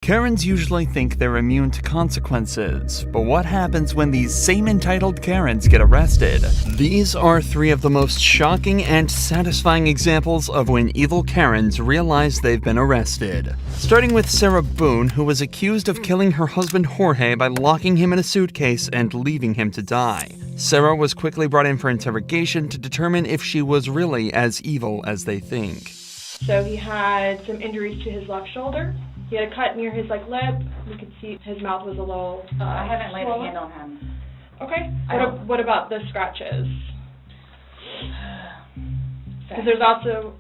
Karens usually think they're immune to consequences, but what happens when these same entitled Karens get arrested? These are three of the most shocking and satisfying examples of when evil Karens realize they've been arrested. Starting with Sarah Boone, who was accused of killing her husband Jorge by locking him in a suitcase and leaving him to die. Sarah was quickly brought in for interrogation to determine if she was really as evil as they think. So he had some injuries to his left shoulder. He had a cut near his lip. We could see his mouth was a little I haven't laid swollen. a hand on him. Okay. What about the scratches? Because there's also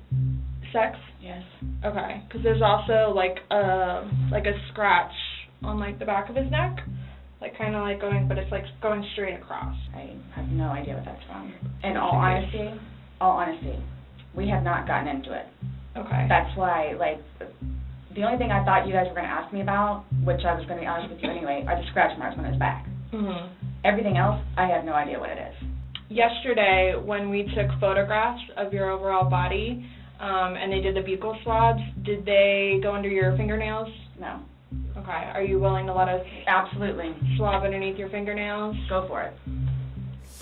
sex. Yes. Okay. Because there's also like a scratch on the back of his neck, kind of but it's going straight across. I have no idea what that's from. In all honesty, we have not gotten into it. Okay. That's why, the only thing I thought you guys were going to ask me about, which I was going to be honest with you anyway, are the scratch marks on his back. Mhm. Everything else, I have no idea what it is. Yesterday, when we took photographs of your overall body, and they did the buccal swabs, did they go under your fingernails? No. Okay. Are you willing to let us Absolutely. swab underneath your fingernails? Go for it.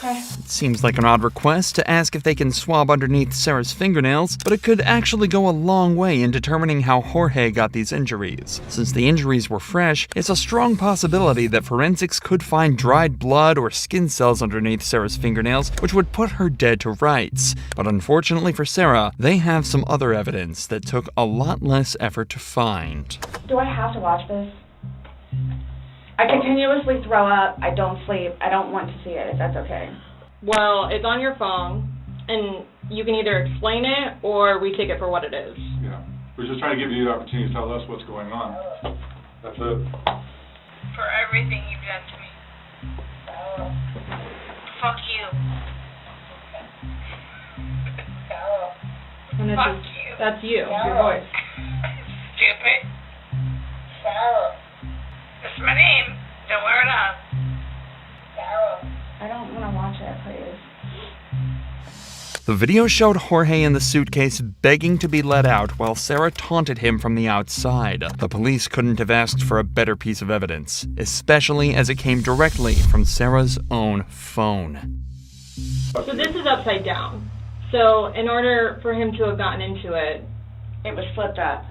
Okay. It seems like an odd request to ask if they can swab underneath Sarah's fingernails, but it could actually go a long way in determining how Jorge got these injuries. Since the injuries were fresh, it's a strong possibility that forensics could find dried blood or skin cells underneath Sarah's fingernails, which would put her dead to rights. But unfortunately for Sarah, they have some other evidence that took a lot less effort to find. Do I have to watch this? I continuously throw up. I don't sleep. I don't want to see it, if that's okay. Well, it's on your phone, and you can either explain it or we take it for what it is. Yeah. We're just trying to give you the opportunity to tell us what's going on. That's it. For everything you've done to me. Fuck you. And Fuck you. That's you, your voice. Stupid. That's my name. Don't wear it up. I don't want to watch it, please. The video showed Jorge in the suitcase begging to be let out while Sarah taunted him from the outside. The police couldn't have asked for a better piece of evidence, especially as it came directly from Sarah's own phone. So this is upside down. So in order for him to have gotten into it, It was flipped up.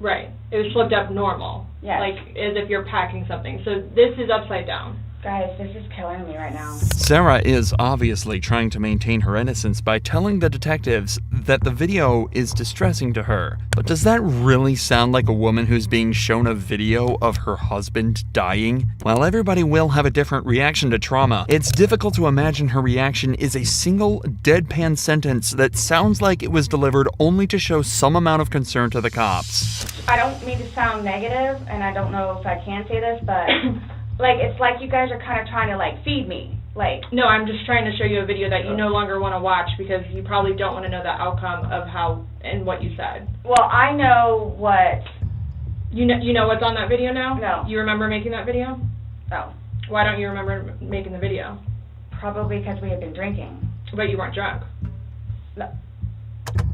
right, it was flipped up normal. Yes. As if you're packing something. So this is upside down. Guys, this is killing me right now. Sarah is obviously trying to maintain her innocence by telling the detectives that the video is distressing to her. But does that really sound like a woman who's being shown a video of her husband dying? While everybody will have a different reaction to trauma, it's difficult to imagine her reaction is a single deadpan sentence that sounds like it was delivered only to show some amount of concern to the cops. I don't mean to sound negative, and I don't know if I can say this, but it's like you guys are kind of trying to feed me. No, I'm just trying to show you a video that you no longer want to watch because you probably don't want to know the outcome of how and what you said. Well, I know what. You know what's on that video now? No. You remember making that video? Oh, Why don't you remember making the video? probably because we had been drinking. But you weren't drunk. No.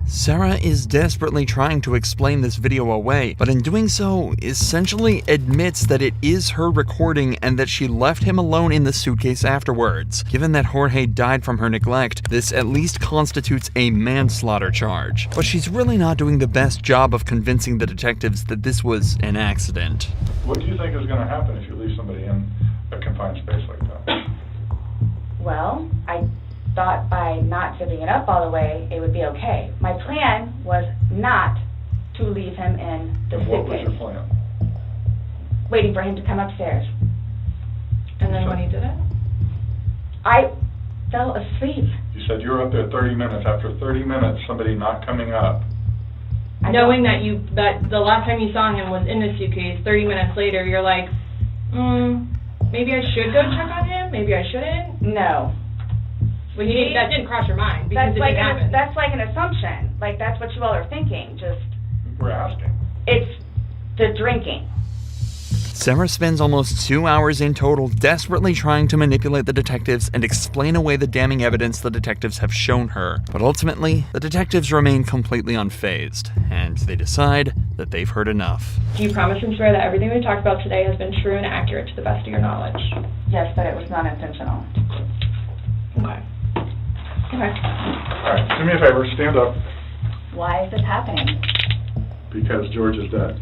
Sarah is desperately trying to explain this video away, but in doing so, essentially admits that it is her recording and that she left him alone in the suitcase afterwards. Given that Jorge died from her neglect, this at least constitutes a manslaughter charge. But she's really not doing the best job of convincing the detectives that this was an accident. What do you think is going to happen if you leave somebody in a confined space like that? Well, I thought by not zipping it up all the way, it would be okay. My plan was not to leave him in the And what was suitcase, your plan? waiting for him to come upstairs. And then when he did it? I fell asleep. You said you were up there 30 minutes. After 30 minutes, somebody not coming up. Knowing that the last time you saw him was in the suitcase, 30 minutes later, you're like, maybe I should go check on him? Maybe I shouldn't? No. Well, that didn't cross your mind because it didn't happen. That's like an assumption. That's what you all are thinking. We're asking. It's the drinking. Sarah spends almost 2 hours in total desperately trying to manipulate the detectives and explain away the damning evidence the detectives have shown her. But ultimately, the detectives remain completely unfazed, and they decide that they've heard enough. Do you promise and swear that everything we talked about today has been true and accurate to the best of your knowledge? Yes, but it was not intentional. Okay. Okay. All right, do me a favor, stand up, Why is this happening? because George is dead.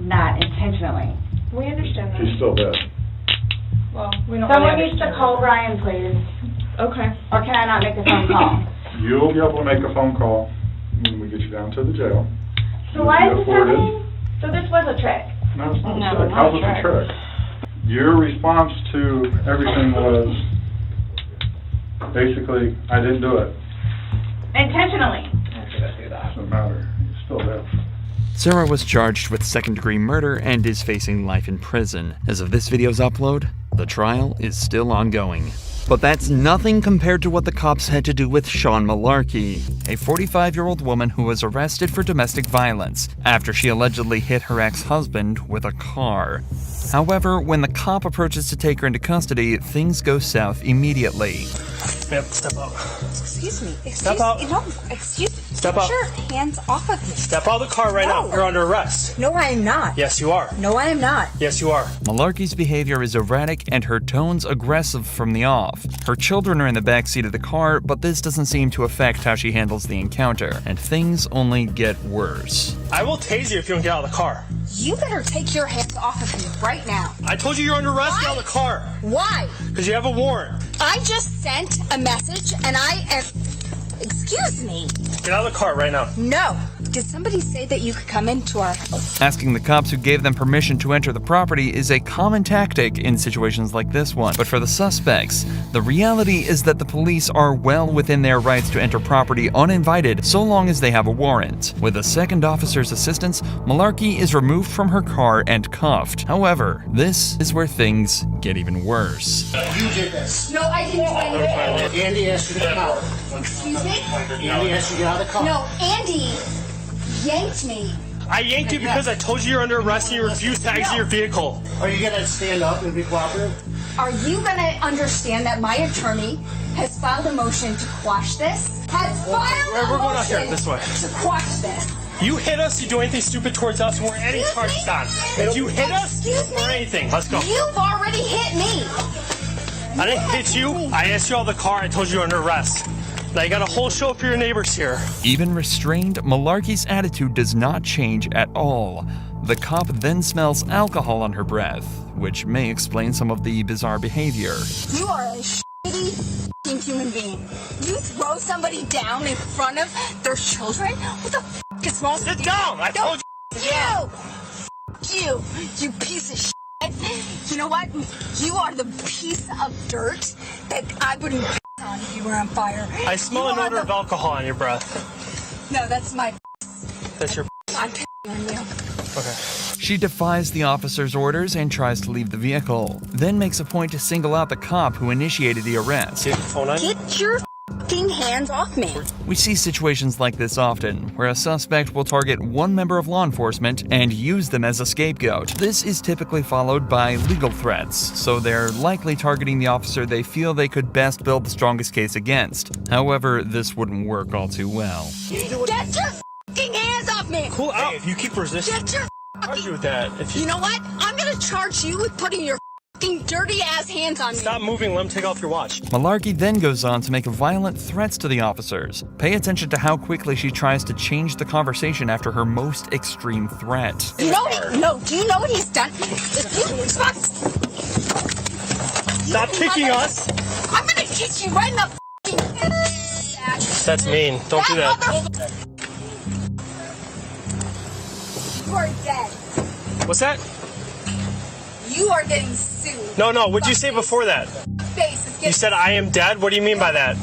Not intentionally. We understand that. He's still dead. Well, we don't Someone really needs to understand call that. Brian, please. Okay. Or can I not make a phone call? You'll be able to make a phone call when we get you down to the jail. So why is You'll this be afforded- happening? So this was a trick. No, it's not No, a trick. not How's a it a trick. trick? Your response to everything was, basically, I didn't do it. Intentionally. Doesn't matter. He's still dead. Sarah was charged with second-degree murder and is facing life in prison. As of this video's upload, the trial is still ongoing. But that's nothing compared to what the cops had to do with Sean Malarkey, a 45-year-old woman who was arrested for domestic violence after she allegedly hit her ex-husband with a car. However, when the cop approaches to take her into custody, things go south immediately. Yep, step out. Excuse me. Step out. No, excuse me. Step Get out. your hands off of me. Step out of the car right now. No. You're under arrest. No, I am not. Yes, you are. No, I am not. Yes, you are. Malarkey's behavior is erratic and her tones aggressive from the off. Her children are in the backseat of the car, but this doesn't seem to affect how she handles the encounter, and things only get worse. I will tase you if you don't get out of the car. You better take your hands off of me right now. I told you you're under arrest. Get out of the car. Why? Because you have a warrant. I just sent a message and I am... Excuse me. Get out of the car right now. No. Did somebody say that you could come into our house? Asking the cops who gave them permission to enter the property is a common tactic in situations like this one. But for the suspects, the reality is that the police are well within their rights to enter property uninvited so long as they have a warrant. With a second officer's assistance, Malarkey is removed from her car and cuffed. However, this is where things get even worse. You did this. No, I didn't do anything. Andy asked you to come out. Excuse me? Andy asked you to get out of the car. No, Andy yanked me. I yanked you because I told you you're under arrest and you refused to exit your vehicle. Are you going to stand up and be cooperative? Are you gonna understand that my attorney has filed a motion to quash this? Has filed we're a going out here, motion this way. to quash this. You hit us, you do anything stupid towards us, we're any Excuse charges me? on. If you hit us, Excuse me? we're anything. Let's go. You've already hit me. I didn't hit you. I asked you out of the car. I told you you're under arrest. Now you got a whole show for your neighbors here. Even restrained, Malarkey's attitude does not change at all. The cop then smells alcohol on her breath, which may explain some of the bizarre behavior. You are a shitty f***ing human being. You throw somebody down in front of their children? What the f*** is wrong with Sit you? down. I told You! You piece of shit. You know what? You are the piece of dirt that I wouldn't piss on if you were on fire. I smell You an are odor the- of alcohol on your breath. No, that's my That's your. I'm pissing on you. Okay. She defies the officer's orders and tries to leave the vehicle, then makes a point to single out the cop who initiated the arrest. Get your phone on. Get your f***ing hands off me. We see situations like this often, where a suspect will target one member of law enforcement and use them as a scapegoat. This is typically followed by legal threats, so they're likely targeting the officer they feel they could best build the strongest case against. However, this wouldn't work all too well. Get your f***ing hands off me. Cool out. If you keep resisting, Get your charge you with that. If You you know what? I'm gonna charge you with putting your f***ing dirty ass hands on me. stop moving, let him take off your watch. Malarkey then goes on to make violent threats to the officers. Pay attention to how quickly she tries to change the conversation after her most extreme threat. You know do you know what he's done? If you Stop kicking us. I'm gonna kick you right in the f***ing That's mean. Don't do that. You are dead. What's that? You are getting sued. No, what'd you say before that? Face is You getting said I am dead? What do you mean by that?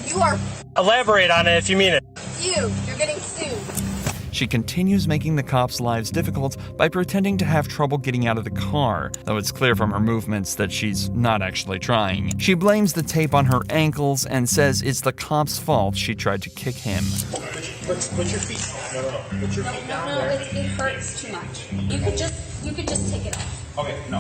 You are Elaborate on it if you mean it. you're getting sued. She continues making the cops' lives difficult by pretending to have trouble getting out of the car, though it's clear from her movements that she's not actually trying. She blames the tape on her ankles and says it's the cop's fault she tried to kick him. Put your feet. Put your feet down No, there. it hurts too much. You could just take it off. Okay, no.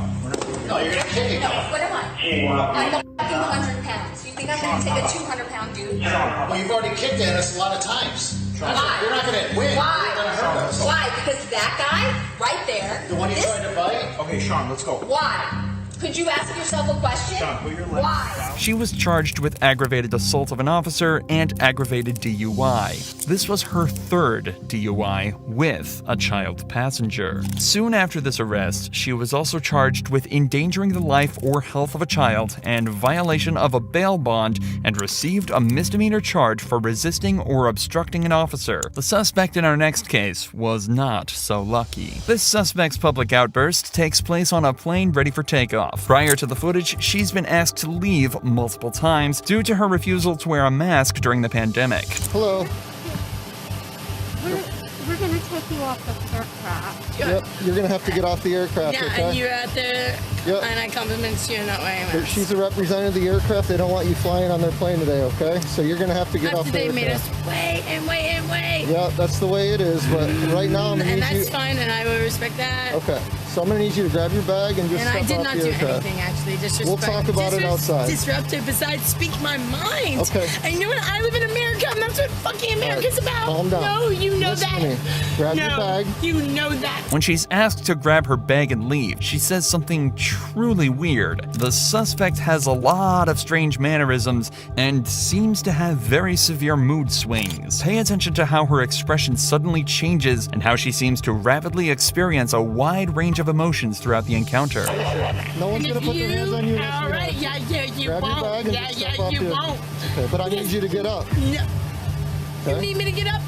No, you're gonna kick it. No, what am I? I'm a fucking 100 pounds. You think I'm gonna take a 200-pound dude? Well, you've already kicked at us a lot of times. Why? You're not gonna win. Why? You're gonna hurt us. Why? Because that guy right there. The one you this- tried to fight? Okay, Sean, let's go. Why? Could you ask yourself a question? Sean, put your legs Why? She was charged with aggravated assault of an officer and aggravated DUI. This was her third DUI with a child passenger. Soon after this arrest, she was also charged with endangering the life or health of a child and violation of a bail bond and received a misdemeanor charge for resisting or obstructing an officer. The suspect in our next case was not so lucky. This suspect's public outburst takes place on a plane ready for takeoff. Prior to the footage, she's been asked to leave multiple times due to her refusal to wear a mask during the pandemic. Hello. We're gonna take you off the aircraft. Yep, you're gonna have to get off the aircraft, Yeah, okay? and you're out there, Yep. and I compliment you in that way. But she's a representative of the aircraft. They don't want you flying on their plane today, okay? So you're gonna have to get off the They aircraft. made us wait and wait and wait. Yeah, that's the way it is. But right now, I'm gonna And need you. that's fine, and I will respect that. Okay, so I'm gonna need you to grab your bag and just And I step did off not the do aircraft. anything, actually. Disrespect. We'll talk about it outside. Disruptive, besides speak my mind. Okay. And you know what? I live in America, and that's what fucking America's about. calm down. No, you know Listen to that. me. Grab no, your bag. You know that. When she's asked to grab her bag and leave, she says something truly weird. The suspect has a lot of strange mannerisms and seems to have very severe mood swings. Pay attention to how her expression suddenly changes and how she seems to rapidly experience a wide range of emotions throughout the encounter. No one's gonna put their hands on you. unless All you right, have to. yeah, you Grab your won't. bag and Yeah, just step off you the won't. Okay, but I need you to get up. No. You Okay? need me to get up?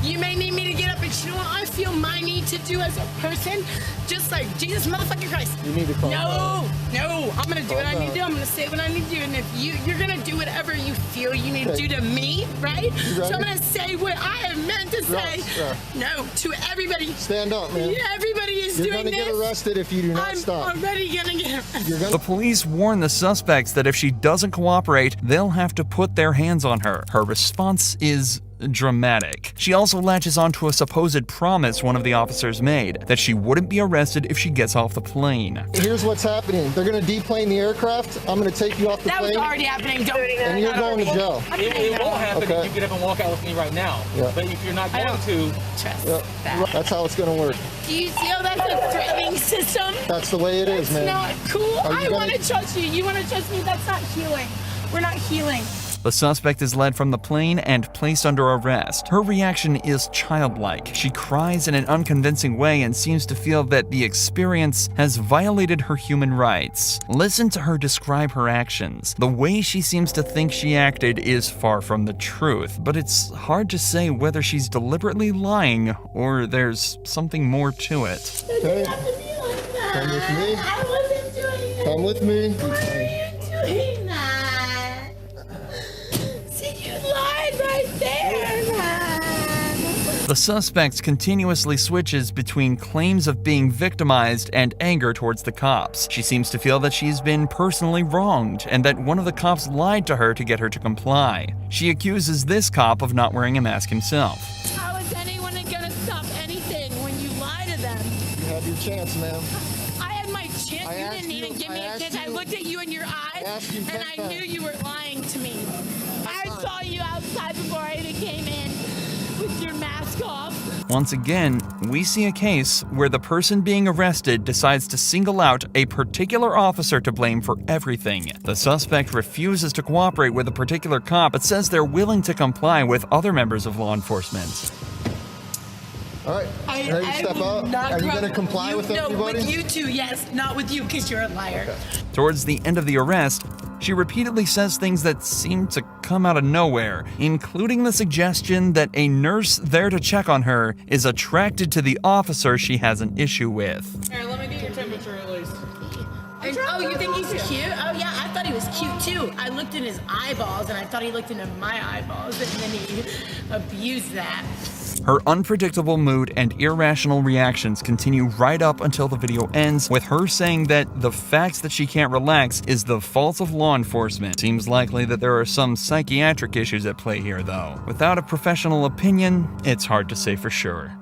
You may need me to get up, but you know what I feel my need to do as a person? Just like Jesus motherfucking Christ. You need to calm down. No, I'm gonna do what I Calm need to do. down. I'm gonna say what I need to do. And if you're gonna do whatever you feel you need to Okay. do to me, right? So ready? I'm gonna say what I have meant to say. Yeah. No, to everybody. Stand up, man. Yeah, everybody is You're doing gonna this. get arrested if you do not I'm stop. already gonna get arrested. You're The gonna. police warn the suspects that if she doesn't cooperate, they'll have to put their hands on her. Her response is dramatic. She also latches onto a supposed promise one of the officers made, that she wouldn't be arrested if she gets off the plane. Here's what's happening. They're gonna deplane the aircraft. I'm gonna take you off the That was plane, already happening. Don't. and you're going to jail. It won't happen Okay. if you get up and walk out with me right now. Yeah. But if you're not I going don't to, trust Yep. that. That's how it's gonna work. Do you see how that's a threatening system? That's the way it is, man. Not cool. Are you I gonna- want to trust you. You want to trust me? That's not healing. We're not healing. The suspect is led from the plane and placed under arrest. Her reaction is childlike. She cries in an unconvincing way and seems to feel that the experience has violated her human rights. Listen to her describe her actions. The way she seems to think she acted is far from the truth, but it's hard to say whether she's deliberately lying or there's something more to it. Okay. Have to be like that. Come with me. I wasn't doing it. Come with me. Why are you doing that? See, you lied right there, man. The suspect continuously switches between claims of being victimized and anger towards the cops. She seems to feel that she's been personally wronged and that one of the cops lied to her to get her to comply. She accuses this cop of not wearing a mask himself. How is anyone gonna stop anything when you lie to them? You had your chance, ma'am. I had my chance. You asked didn't even you- give me I a asked chance. I you- looked at you in your eyes, asked you and 10 I times. knew you were lying to me. I saw you outside before I even came in with your mask off. Once again, we see a case where the person being arrested decides to single out a particular officer to blame for everything. The suspect refuses to cooperate with a particular cop but says they're willing to comply with other members of law enforcement. All right. Ready to step out? Are you gonna comply with everybody? No, with you too, yes. Not with you, because you're a liar. Towards the end of the arrest, she repeatedly says things that seem to come out of nowhere, including the suggestion that a nurse there to check on her is attracted to the officer she has an issue with. Here, let me get your temperature at least. Oh, you think he's cute? Oh, yeah, I thought he was cute too. I looked in his eyeballs and I thought he looked into my eyeballs, and then he abused that. Her unpredictable mood and irrational reactions continue right up until the video ends, with her saying that the fact that she can't relax is the fault of law enforcement. Seems likely that there are some psychiatric issues at play here though. Without a professional opinion, it's hard to say for sure.